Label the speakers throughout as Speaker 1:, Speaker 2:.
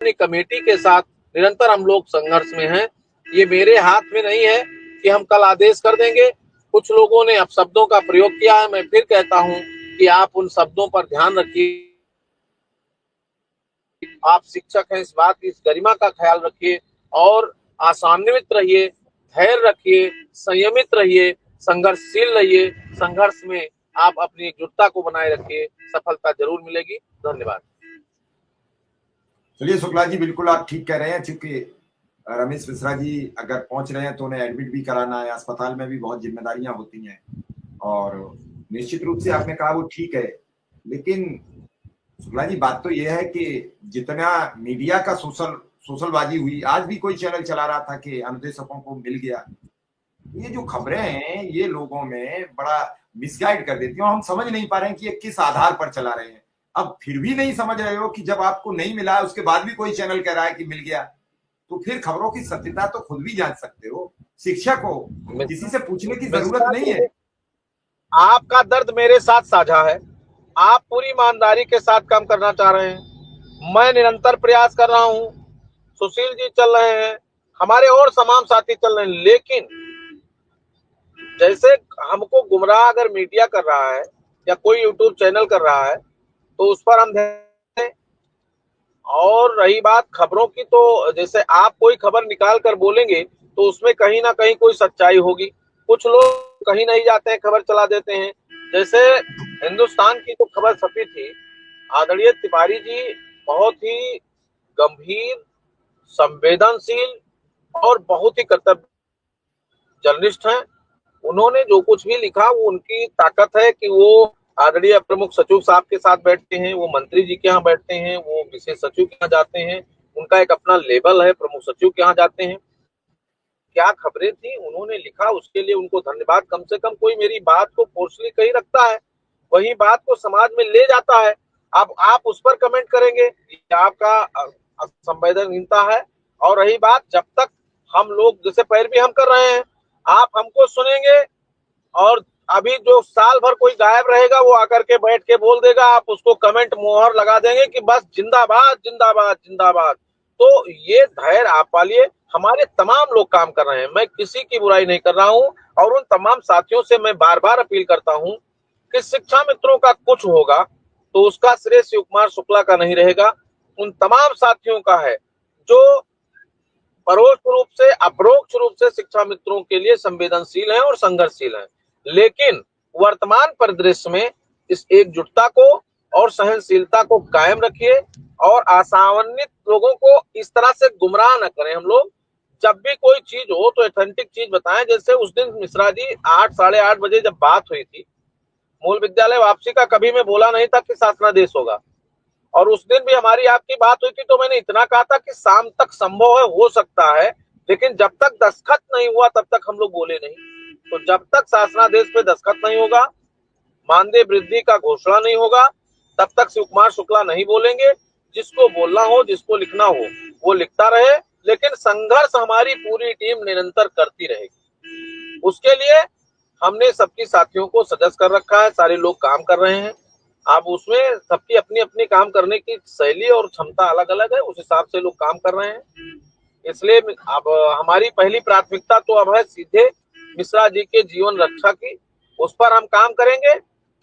Speaker 1: अपनी कमेटी के साथ निरंतर हम लोग संघर्ष में हैं। ये मेरे हाथ में नहीं है कि हम कल आदेश कर देंगे। कुछ लोगों ने अपशब्दों का प्रयोग किया है, मैं फिर कहता हूं कि आप उन शब्दों पर ध्यान रखिए। आप शिक्षक हैं, इस बात की, इस गरिमा का ख्याल रखिए और आशान्वित रहिए, धैर्य रखिए, संयमित रहिए, संघर्षशील रहिए। संघर्ष में आप अपनी एकजुटता को बनाए रखिए, सफलता जरूर मिलेगी। धन्यवाद।
Speaker 2: चलिए शुक्ला जी, बिल्कुल आप ठीक कह रहे हैं, क्योंकि रमेश मिश्रा जी अगर पहुंच रहे हैं तो उन्हें एडमिट भी कराना है, अस्पताल में भी बहुत जिम्मेदारियां होती हैं और निश्चित रूप से आपने कहा वो ठीक है। लेकिन शुक्ला जी, बात तो यह है कि जितना मीडिया का सोशलबाजी हुई, आज भी कोई चैनल चला रहा था कि अनुदेशकों को मिल गया। ये जो खबरें हैं ये लोगों में बड़ा मिसगाइड कर देती हैं और हम समझ नहीं पा रहे हैं कि ये किस आधार पर चला रहे हैं। अब फिर भी नहीं समझ रहे हो कि जब आपको नहीं मिला उसके बाद भी कोई चैनल कह रहा है कि मिल गया, तो फिर खबरों की सत्यता तो खुद भी जांच सकते हो। शिक्षक हो, किसी से पूछने की जरूरत नहीं है।
Speaker 1: आपका दर्द मेरे साथ साझा है। आप पूरी ईमानदारी के साथ काम करना चाह रहे हैं, मैं निरंतर प्रयास कर रहा हूं। सुशील जी चल रहे हैं, हमारे और तमाम साथी चल रहे हैं, लेकिन जैसे हमको गुमराह अगर मीडिया कर रहा है या कोई यूट्यूब चैनल कर रहा है तो उस पर हम ध्यान दें। और रही बात खबरों की, तो जैसे आप कोई खबर निकाल कर बोलेंगे तो उसमें कहीं ना कहीं कोई सच्चाई होगी। कुछ लोग कहीं नहीं जाते हैं, खबर चला देते हैं। जैसे हिंदुस्तान की जो खबर छपी थी, आदरणीय तिवारी जी बहुत ही गंभीर, संवेदनशील और बहुत ही कर्तव्य जर्नलिस्ट हैं। उन्होंने जो कुछ भी लिखा वो उनकी ताकत है कि वो आदरणीय प्रमुख सचिव साहब के साथ बैठते हैं, वो मंत्री जी के यहाँ बैठते हैं, वो विशेष सचिव के यहाँ जाते हैं, उनका एक अपना लेवल है, प्रमुख सचिव के यहाँ जाते हैं। क्या खबरें थी उन्होंने लिखा, उसके लिए उनको धन्यवाद। कम से कम कोई मेरी बात को फोर्सली कहीं रखता है, वही बात को समाज में ले जाता है। अब आप उस पर कमेंट करेंगे, ये आपका संवेदनहीनता है। और रही बात, जब तक हम लोग जैसे पैरवी हम कर रहे हैं, आप हमको सुनेंगे और अभी जो साल भर कोई गायब रहेगा वो आकर के बैठ के बोल देगा, आप उसको कमेंट मोहर लगा देंगे कि बस जिंदाबाद जिंदाबाद जिंदाबाद। तो ये धैर्य आप पालिए, हमारे तमाम लोग काम कर रहे हैं, मैं किसी की बुराई नहीं कर रहा हूं। और उन तमाम साथियों से मैं बार बार अपील करता हूं कि शिक्षा मित्रों का कुछ होगा तो उसका श्रेय शिव कुमार शुक्ला का नहीं रहेगा, उन तमाम साथियों का है जो परोक्ष रूप से अपरोक्ष रूप से शिक्षा मित्रों के लिए संवेदनशील हैं और संघर्षशील हैं। लेकिन वर्तमान परिदृश्य में इस एकजुटता को और सहनशीलता को कायम रखिए और आशान्वित लोगों को इस तरह से गुमराह न करें। हम लोग जब भी कोई चीज हो तो ऑथेंटिक चीज बताएं। जैसे उस दिन मिश्रा जी 8 साढ़े 8 बजे जब बात हुई थी, मूल विद्यालय वापसी का कभी मैं बोला नहीं था कि शासनादेश होगा। और उस दिन भी हमारी आपकी बात हुई थी तो मैंने इतना कहा था कि शाम तक संभव है, हो सकता है, लेकिन जब तक दस्तखत नहीं हुआ तब तक हम लोग बोले नहीं। तो जब तक शासनादेश पे दस्तखत नहीं होगा, मानदेय वृद्धि का घोषणा नहीं होगा, तब तक शिव कुमार शुक्ला नहीं बोलेंगे। जिसको बोलना हो, जिसको लिखना हो वो लिखता रहे, लेकिन संघर्ष हमारी पूरी टीम निरंतर करती रहेगी। उसके लिए हमने सबकी साथियों को सजग कर रखा है, सारे लोग काम कर रहे हैं। अब उसमें सबकी अपनी अपनी काम करने की शैली और क्षमता अलग अलग है, उस हिसाब से लोग काम कर रहे हैं। इसलिए अब हमारी पहली प्राथमिकता तो अब है सीधे मिश्रा जी के जीवन रक्षा की, उस पर हम काम करेंगे।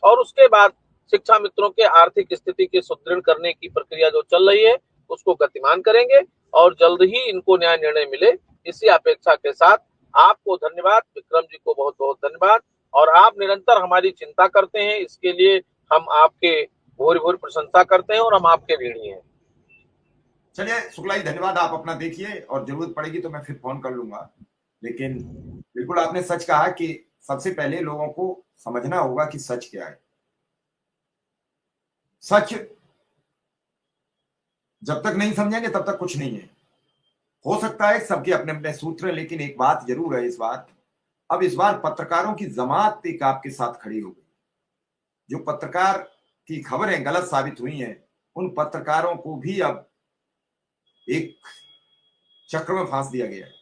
Speaker 1: और उसके बाद शिक्षा मित्रों के आर्थिक स्थिति के सुदृढ़ करने की प्रक्रिया जो चल रही है उसको गतिमान करेंगे और जल्द ही इनको न्याय निर्णय मिले, इसी अपेक्षा के साथ आपको धन्यवाद, विक्रम जी को बहुत बहुत धन्यवाद। और आप निरंतर हमारी चिंता करते हैं, इसके लिए हम आपके भूरी भूरी प्रशंसा करते हैं और हम आपके ऋणी हैं।
Speaker 2: चलिए शुक्ला जी, धन्यवाद। आप अपना देखिए और जरूरत पड़ेगी तो मैं फिर फोन कर लूंगा। लेकिन बिल्कुल आपने सच कहा कि सबसे पहले लोगों को समझना होगा कि सच क्या है। सच जब तक नहीं समझेंगे तब तक कुछ नहीं है। हो सकता है सबके अपने अपने सूत्र, लेकिन एक बात जरूर है इस बार, अब इस बार पत्रकारों की जमात एक आपके साथ खड़ी हो गई। जो पत्रकार की खबरें गलत साबित हुई हैं उन पत्रकारों को भी अब एक चक्र में फांस दिया गया है।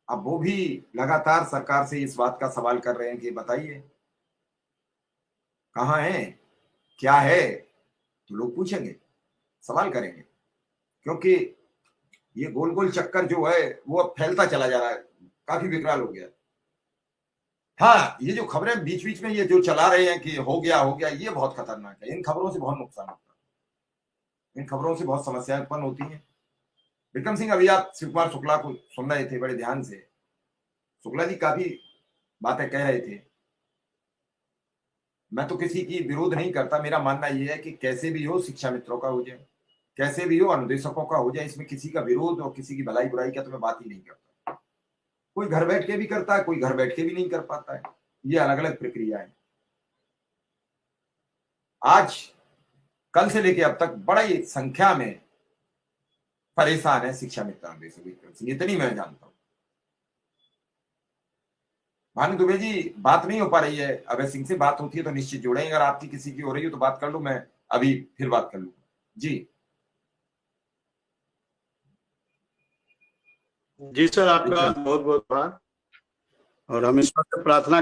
Speaker 2: अब वो भी लगातार सरकार से इस बात का सवाल कर रहे हैं कि बताइए कहां है, क्या है। तो लोग पूछेंगे, सवाल करेंगे। क्योंकि ये गोल गोल चक्कर जो है वो अब फैलता चला जा रहा है, काफी विकराल हो गया। हाँ, ये जो खबरें बीच बीच में ये जो चला रहे हैं कि हो गया, ये बहुत खतरनाक है। इन खबरों से बहुत नुकसान होता है, इन खबरों से बहुत समस्याएं उत्पन्न होती हैं। विक्रम सिंह, अभी आप शिव कुमार शुक्ला को सुन रहे थे बड़े ध्यान से। शुक्ला जी काफी बातें कह रहे थे। मैं तो किसी की विरोध नहीं करता, मेरा मानना यह है कि कैसे भी हो शिक्षा मित्रों का हो जाए, कैसे भी हो अनुदेशकों का हो जाए, इसमें किसी का विरोध और किसी की भलाई बुराई का तो मैं बात ही नहीं करता। कोई घर बैठ के भी करता है, कोई घर बैठ के भी नहीं कर पाता है, ये अलग अलग प्रक्रिया है। आज कल से लेकर अब तक बड़ी संख्या में परेशान है शिक्षा मित्र अनुदेशक विक्रम सिंह, इतनी मैं जानता हूं। भानु दुबे जी, बात नहीं हो पा रही है, अभय सिंह से बात होती है तो निश्चित जोड़ें, अगर आपकी किसी की हो रही हो तो बात कर लो, मैं अभी फिर बात कर लूंगा जी।
Speaker 3: जी सर, आपका बहुत बहुत आभार, और हम ईश्वर से प्रार्थना